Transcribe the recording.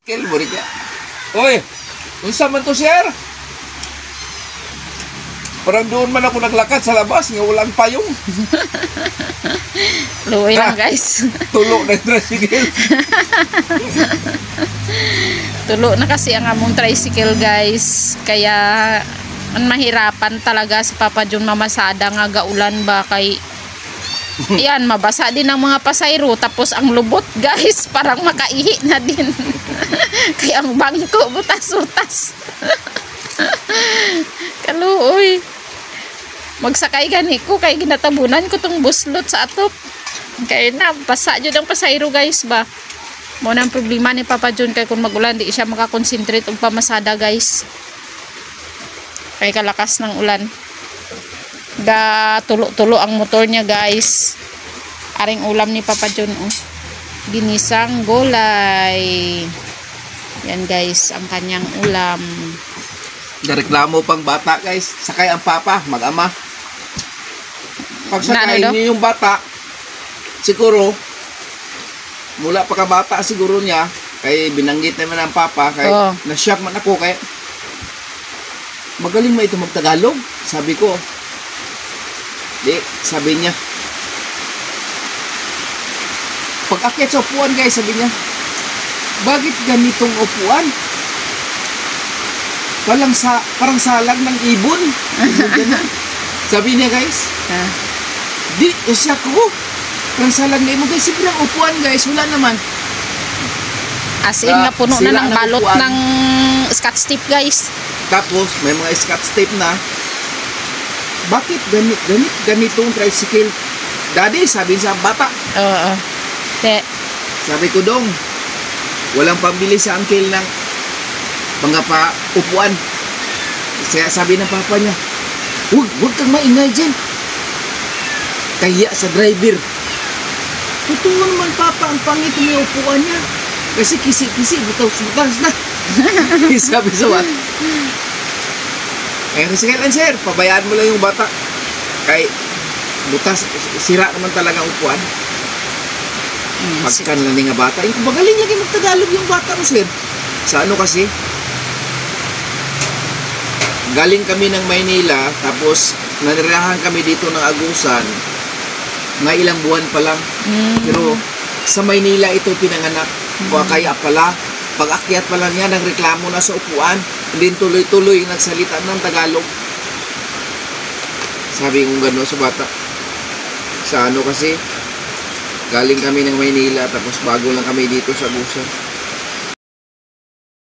Buri ka. Oy, unsa man to, sir? Parang doon man ako naglakad sa labas, nga walang payong. Luoy lang, guys. Tulo na yung tricycle. Tulo na kasi ang among tricycle, guys. Kaya ang mahirapan talaga si Papa John mamasada nga gaulan ba kay ayan, mabasa din ang mga pasayro. Tapos ang lubot, guys, parang makaihi na din. Kaya ang bangko, butas-butas. Kaluoy. Magsakay gani ko, kay ginatabunan ko tong buslot sa atop. Kaya na, basa dyan ang pasayro, guys ba. Muna ang problema ni Papa John, kay kung magulan, di siya makakonsentrate ang pamasada, guys. Kay kalakas ng ulan. Tulo-tulo ang motor niya, guys. Aring ulam ni Papa John, oh. Ginisang gulay. Yan, guys, ang kanyang ulam. Nareklamo pang bata, guys. Sakay ang papa, mag-ama. Pag sakay niyo yung bata, siguro mula pa ka bata siguro niya, kay binanggit naman ang papa, kay na-shock man ako, kay magaling mo ito magtagalog, sabi ko. Di, sabi niya. Pag akyat sa upuan, guys, sabi niya, bakit ganitong upuan? Parang salag ng ibon. Sabi niya, guys. Di, siya ko. Parang salag ng ibon, guys. Siyempre ang upuan, guys, wala naman. As in nga puno na ng balot upuan ng scotch tape, guys. Tapos, may mga scotch tape na. Bakit ganitong tricycle? Daddy, sabi sa bata. Oo. Sabi ko, dong, walang pambili sa uncle ng mga upuan. Kaya sabi ng papa niya, huwag kang maingay dyan. Kaya sa driver. Totoo naman, papa, ang pangit may upuan niya. Kasi kisi-kisi, butas-butas na. Sabi sa bata. Kaya sige lang, sir, pabayaan mo lang yung bata. Kay butas, sira naman talaga ang upuan. Pagkan lang nga bata. Magaling lagi magtagalog yung bata mo, sir. Sa ano kasi? Galing kami ng Maynila, tapos nanirahan kami dito ng Agusan. Nga ilang buwan pa lang. Pero sa Maynila ito pinanganak. Kaya pala, pag-akyat pa lang niya, nagreklamo na sa upuan. Hindi tuloy-tuloy nagsalita ng Tagalog. Sabi kong gano'n sa bata. Sa ano kasi, galing kami ng Maynila, tapos bago lang kami dito sa Agusan.